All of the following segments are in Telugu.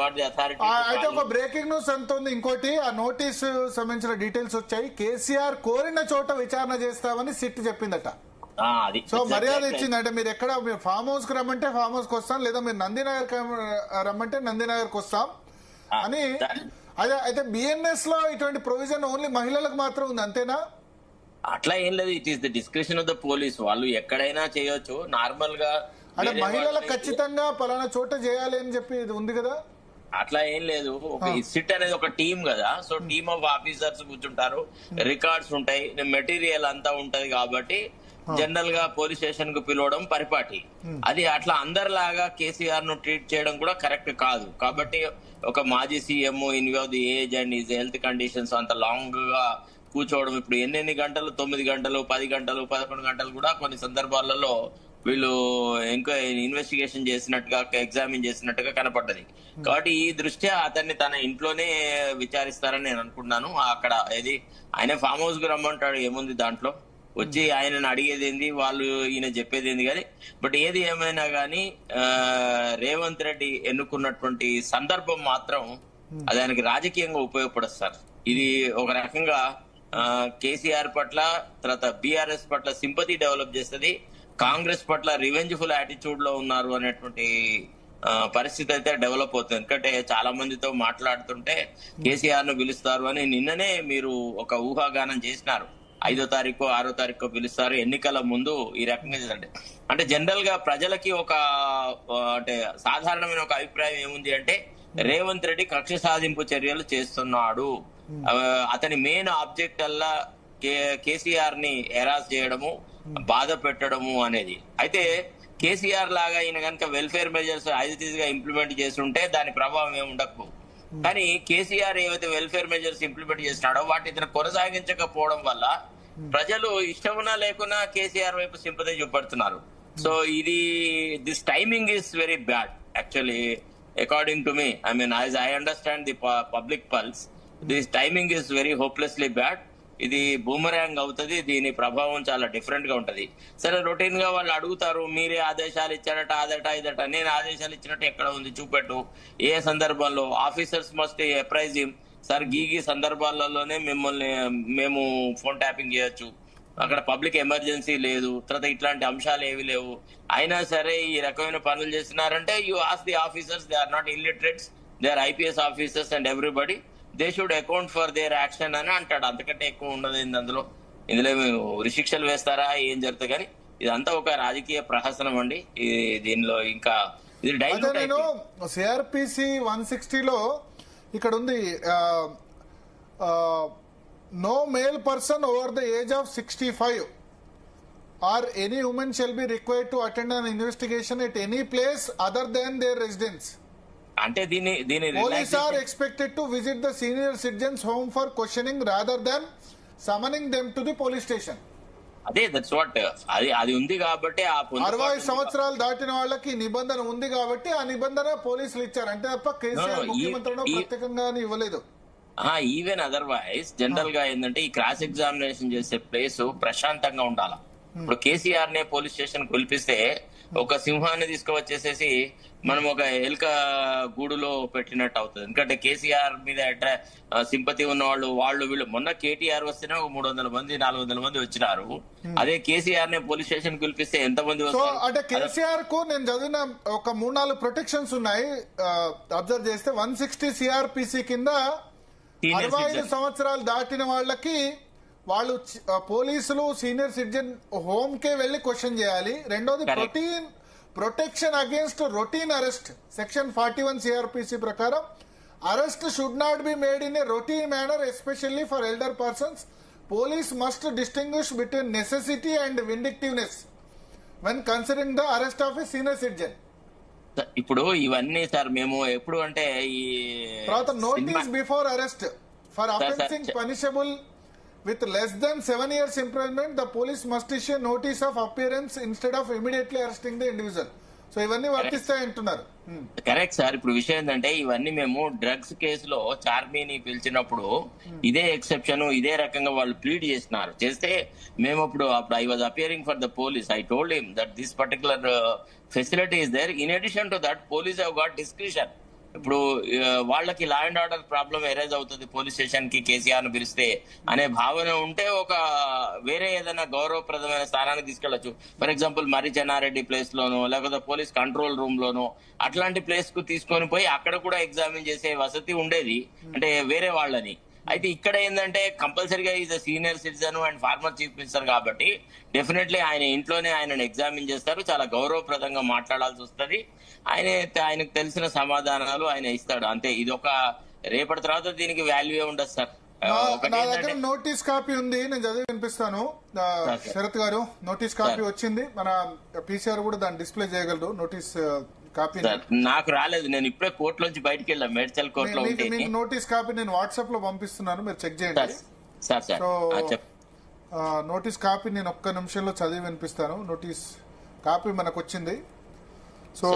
Got the authority. అయితే ఒక బ్రేకింగ్ న్యూస్ ఎంత ఉంది, ఇంకోటి ఆ నోటీస్ సంబంధించిన డీటెయిల్స్ వచ్చాయి. కేసీఆర్ కోరిన చోట విచారణ చేస్తామని సిట్ చెప్పిందట. అది సో మర్యాద ఇచ్చింది. అంటే మీరు ఎక్కడ మీరు ఫామ్ హౌస్ కి రమ్మంటే ఫామ్ హౌస్ కి వస్తాం, లేదా మీరు నందినగర్ రమ్మంటే నందినగర్ కి వస్తాం అని. అదే అయితే బిఎన్ఎస్ లో ఇటువంటి ప్రొవిజన్ ఓన్లీ మహిళలకు మాత్రం ఉంది, అంతేనా? అట్లా ఏం లేదు. It is the description of the police. వాళ్ళు ఎక్కడైనా చేయొచ్చు నార్మల్ గా. అంటే మహిళలకు ఖచ్చితంగా పలానా చోట చేయాలి అని చెప్పి ఇది ఉంది కదా? అట్లా ఏం లేదు. ఒక సిట్ అనేది ఒక టీం కదా. సో టీమ్ ఆఫ్ ఆఫీసర్స్ కూర్చుంటారు, రికార్డ్స్ ఉంటాయి, మెటీరియల్ అంతా ఉంటది. కాబట్టి జనరల్ గా పోలీస్ స్టేషన్ కు పిలవడం పరిపాటి. అది అట్లా అందరిలాగా కేసీఆర్ ను ట్రీట్ చేయడం కూడా కరెక్ట్ కాదు. కాబట్టి ఒక మాజీ CM in view the age and is health conditions అంత లాంగ్ గా కూర్చోవడం, ఇప్పుడు ఎన్ని గంటలు, 9 గంటలు, 10 గంటలు, 11 గంటలు కూడా కొన్ని సందర్భాలలో వీళ్ళు ఇంకా ఇన్వెస్టిగేషన్ చేసినట్టుగా, ఎగ్జామిన్ చేసినట్టుగా కనపడ్డది. కాబట్టి ఈ దృష్ట్యా అతన్ని తన ఇంట్లోనే విచారిస్తారని నేను అనుకుంటున్నాను. అక్కడ ఏది ఆయన ఫామ్ హౌస్ కు రమ్మంటాడు, ఏముంది దాంట్లో, వచ్చి ఆయనను అడిగేది ఏంది, వాళ్ళు ఈయన చెప్పేది ఏంది. కానీ బట్ ఏది ఏమైనా కానీ రేవంత్ రెడ్డి ఎన్నుకున్నటువంటి సందర్భం మాత్రం అది ఆయనకి రాజకీయంగా ఉపయోగపడుతుంది. ఇది ఒక రకంగా కేసీఆర్ పట్ల, తర్వాత బీఆర్ఎస్ పట్ల సింపతి డెవలప్ చేస్తుంది. కాంగ్రెస్ పట్ల రివెంజ్ఫుల్ యాటిట్యూడ్ లో ఉన్నారు అనేటువంటి పరిస్థితి అయితే డెవలప్ అవుతుంది. ఎందుకంటే చాలా మందితో మాట్లాడుతుంటే కేసీఆర్ ను పిలుస్తారు అని నిన్ననే మీరు ఒక ఊహాగానం చేసినారు. 5వ తారీఖు 6వ తారీఖు పిలుస్తారు, ఎన్నికల ముందు ఈ రకంగా చేదండి. అంటే జనరల్ గా ప్రజలకి ఒక అంటే సాధారణమైన ఒక అభిప్రాయం ఏముంది అంటే రేవంత్ రెడ్డి కక్ష సాధింపు చర్యలు చేస్తున్నాడు, అతని మెయిన్ ఆబ్జెక్ట్ అల్లా కేసీఆర్ ని హెరాస్ చేయడము, బాధ పెట్టడము అనేది. అయితే కేసీఆర్ లాగా ఈయన కనుక వెల్ఫేర్ మెజర్స్ గా ఇంప్లిమెంట్ చేస్తుంటే దాని ప్రభావం ఏమి ఉండకపోవు. కానీ కేసీఆర్ ఏవైతే వెల్ఫేర్ మెజర్స్ ఇంప్లిమెంట్ చేస్తున్నాడో వాటిని ఇతను కొనసాగించకపోవడం వల్ల ప్రజలు ఇష్టమున్నా లేకున్నా కేసీఆర్ వైపు సింపతి చూపెడుతున్నారు. సో ఇది this timing is very bad actually according to me. I mean as I understand the public pulse, this timing is very hopelessly bad. ఇది బూమరాంగ్ అవుతుంది, దీని ప్రభావం చాలా డిఫరెంట్ గా ఉంటది. సరే, రొటీన్ గా వాళ్ళు అడుగుతారు, మీరే ఆదేశాలు ఇచ్చాడట, అదట ఇదట. నేను ఆదేశాలు ఇచ్చినట్టు ఎక్కడ ఉంది చూపెట్టు, ఏ సందర్భంలో. Officers must apprise him. Sir గీ సందర్భాలలోనే మిమ్మల్ని మేము ఫోన్ ట్యాపింగ్ చేయొచ్చు, అక్కడ పబ్లిక్ ఎమర్జెన్సీ లేదు, తర్వాత ఇట్లాంటి అంశాలు ఏవి లేవు. అయినా సరే ఈ రకమైన పనులు చేస్తున్నారంటే you ask the officers, they are not illiterates, they are IPS officers and everybody, they should account for their action అని అంటాడు. అంతకంటే ఎక్కువ ఉండదు అందులో. ఇందులో ఉరిశిక్షలు వేస్తారా, ఏం జరుగుతుంది. కానీ ఇదంతా ఒక రాజకీయ ప్రహసనం అండి. దీనిలో ఇంకా ఇది డైల్యూట్. నేను సిఆర్పిసి 160లో ఇక్కడ ఉంది, no male person over the age of 65 or any woman shall be required to attend an investigation at any place other than their residence. అంటే దీని police are expected to visit the senior citizens home for questioning rather than summoning them to the police station. అదే దట్స్ వాట్ అది ఉంది కాబట్టి 60 సంవత్సరాలు దాటిన వాళ్ళకి నిబంధన ఉంది కాబట్టి ఆ నిబంధన పోలీసులు ఇచ్చారు. అంటే తప్ప కేసీఆర్ ముఖ్యమంత్రిలో ప్రత్యేకంగా ఇవ్వలేదు. ఈవెన్ అదర్వైజ్ జనరల్ గా ఏంటంటే ఈ క్రాస్ ఎగ్జామినేషన్ చేసే ప్లేస్ ప్రశాంతంగా ఉండాలి. ఇప్పుడు కేసీఆర్ నే పోలీస్ స్టేషన్ పిలిపిస్తే ఒక సింహాన్ని తీసుకువచ్చేసేసి మనం ఒక ఎలుక గూడులో పెట్టినట్టు అవుతుంది. ఎందుకంటే కేసీఆర్ మీద సింపతి ఉన్న వాళ్ళు వీళ్ళు మొన్న కేటీఆర్ వస్తేనే ఒక 300 మంది 400 మంది వచ్చినారు. అదే కేసీఆర్ నే పోలీస్ స్టేషన్ పిలిపిస్తే ఎంత మంది వస్తారు? అంటే కేసీఆర్ కు నేను చదివిన ఒక 3-4 ప్రొటెక్షన్స్ ఉన్నాయి. అబ్జర్వ్ చేస్తే 160 సిఆర్పిసి కింద 65 సంవత్సరాలు దాటిన వాళ్ళకి వాళ్ళు పోలీసులు సీనియర్ సిటిజన్ హోమ్ కే వెళ్లి క్వశ్చన్ చేయాలి. రెండోది protection against routine arrest section 41 CRPC ప్రకారం arrest should not be made in a routine manner especially for elder persons. Police must distinguish between necessity and vindictiveness when considering the arrest of a senior citizen. ఇప్పుడు ఇవన్నీ సార్ మేము ఎప్పుడు అంటే ఈ తర్వాత notice before arrest for offences punishable with less than 7 years imprisonment, the police must issue notice of appearance instead of immediately arresting the individual. So ఇవన్నీ వర్తిస్తాయి అంటున్నారు. Correct sir. ఇప్పుడు విషయం ఏంటంటే ఇవన్నీ మేము డ్రగ్స్ కేసులో చార్మీని పిలిచినప్పుడు ఇదే ఎక్సెప్షన్, ఇదే రకంగా వాళ్ళు ప్లీడ్ చేస్తే మేము అప్పుడు I was appearing for the police. I told him that this particular facility is there. In addition to that police have got discretion. ఇప్పుడు వాళ్ళకి law and order problem arise అవుతుంది పోలీస్ స్టేషన్ కి కేసీఆర్ ను పిలిస్తే అనే భావన ఉంటే ఒక వేరే ఏదైనా గౌరవప్రదమైన స్థానానికి తీసుకెళ్లొచ్చు. ఫర్ ఎగ్జాంపుల్ మరి చెన్నారెడ్డి ప్లేస్ లోనో లేకపోతే పోలీస్ కంట్రోల్ రూమ్ లోనో అట్లాంటి ప్లేస్ కు తీసుకొని పోయి అక్కడ కూడా ఎగ్జామిన్ చేసే వసతి ఉండేది, అంటే వేరే వాళ్ళని. అయితే ఇక్కడ ఏంటంటే కంపల్సరీగా is senior citizen and former chief minister కాబట్టి డెఫినెట్లీ ఆయన ఇంట్లోనే ఆయనను ఎగ్జామిన్ చేస్తారు, చాలా గౌరవప్రదంగా మాట్లాడాల్సి వస్తుంది. ఆయనకు తెలిసిన సమాధానాలు ఆయన ఇస్తాడు, అంతే. ఇది ఒక రేపటి తర్వాత దీనికి వాల్యూ ఉండదు సార్. నా దగ్గర నోటీస్ కాపీ ఉంది, నేను చదివి వినిపిస్తాను. శరత్ గారు, నోటీస్ కాపీ వచ్చింది, మన పీసీఆర్ కూడా దాన్ని డిస్ప్లే చేయగలరు. నోటీస్ కాపీ నాకు రాలేదు, నేను ఇప్పుడే కోర్టులోంచి బయటకు వెళ్ళా, మేడ్చల్ కోర్టులో. నోటీస్ కాపీ నేను వాట్సాప్ లో పంపిస్తున్నాను, మీరు చెక్ చేయండి. సో నోటీస్ కాపీ నేను ఒక్క నిమిషంలో చదివి వినిపిస్తాను. నోటీస్ కాపీ మనకు వచ్చింది. So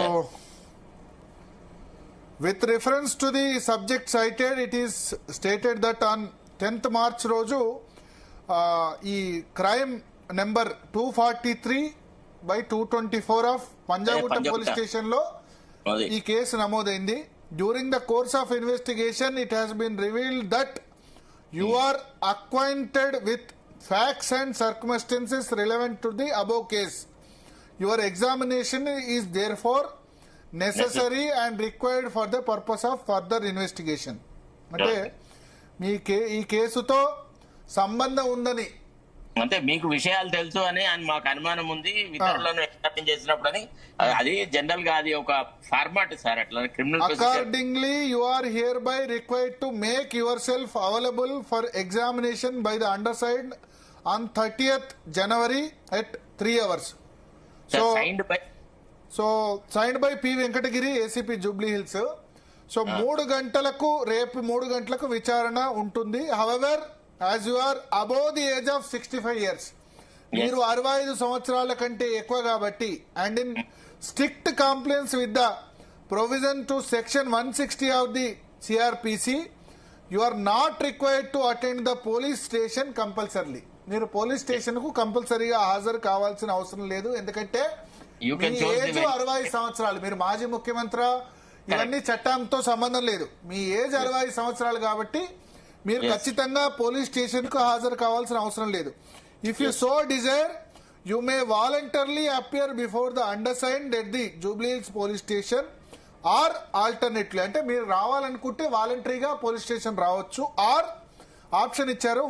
with reference to the subject cited, it is stated that on 10th March రోజు ఈ crime number 243/224 of Panjagutta police station లో ఈ కేసు నమోదైంది. During the course of investigation it has been revealed that you are acquainted with facts and circumstances relevant to the above case. Your examination is therefore necessary and required for the purpose of further investigation. అంటే ఈ కేసుతో సంబంధం ఉందని, అంటే మీకు విషయాలు తెలుసు అని మాకు అనుమానం ఉంది ఇతరులను ఎగ్జామిన్ చేసినప్పుడు అని. అది జనరల్ గా అది ఒక ఫార్మాట్ సార్, అట్లా criminal. Accordingly you are hereby required to make yourself available for examination by the undersigned on 30th January at 3 hours. So signed by P Venkatagiri, ACP Jubilee Hills. So 3 గంటలకు, రేపు 3 గంటలకు విచారణ ఉంటుంది. However as you are above the age of 65 years, మీరు 65 సంవత్సరాల కంటే ఎక్కువ కాబట్టి, and in strict compliance with the provision to section 160 of the CrPC, you are not required to attend the police station compulsory. మీరు పోలీస్ స్టేషన్ కు కంపల్సరీగా హాజరు కావాల్సిన అవసరం లేదు, ఎందుకంటే మీ ఏజ్ 65 సంవత్సరాలు. మీరు మాజీ ముఖ్యమంత్రి, ఇవన్నీ చట్టంతో సంబంధం లేదు. మీ ఏజ్ 65 సంవత్సరాలు కాబట్టి మీరు ఖచ్చితంగా పోలీస్ స్టేషన్ కు హాజరు కావాల్సిన అవసరం లేదు. If you so desire you may voluntarily appear before the undersigned at the Jubilee Hills police station, or alternately, అంటే మీరు రావాలనుకుంటే వాలంటరీగా పోలీస్ స్టేషన్ రావచ్చు. ఆర్ ఆప్షన్ ఇచ్చారు,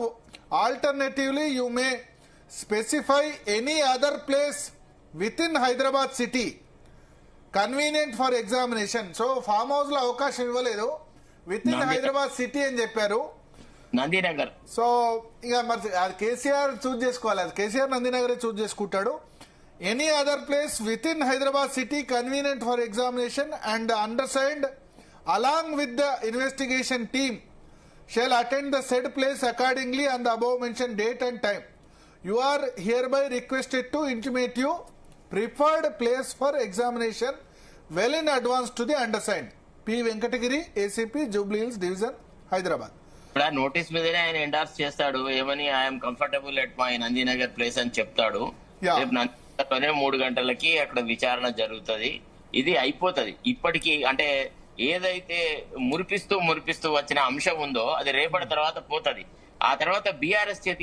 alternatively you may specify any other place within Hyderabad city convenient for examination. So farm house లో అవకాశం ఇవ్వలేదు, విత్ ఇన్ హైదరాబాద్ సిటీ అని చెప్పారు, నందినగర్. సో ఇక మరి అది కేసీఆర్ చూజ్ చేసుకోవాలి, అది కేసీఆర్ నందినగర్ చూజ్ చేసుకుంటాడు. Any other place within Hyderabad city convenient for examination and undersigned along with the investigation team shall attend the said place accordingly on the above mentioned date and time. You are hereby requested to intimate you preferred place for examination well in advance to the undersigned. P. Venkatagiri, ACP, Jubilee Hills Division, Hyderabad. ఇప్పుడు ఆ నోటీస్ మీదనే ఆయన ఎండార్స్ చేస్తాడు, ఏమని I'm comfortable at my Nandinagar place అని చెప్తాడు. రేపు నందినగర్లోనే 3 గంటలకి అక్కడ విచారణ జరుగుతుంది. ఇది అయిపోతుంది. ఇప్పటికీ అంటే ఏదైతే మురిపిస్తూ వచ్చిన అంశం ఉందో అది రేపటి తర్వాత పోతుంది. ఆ తర్వాత బీఆర్ఎస్ చేతికి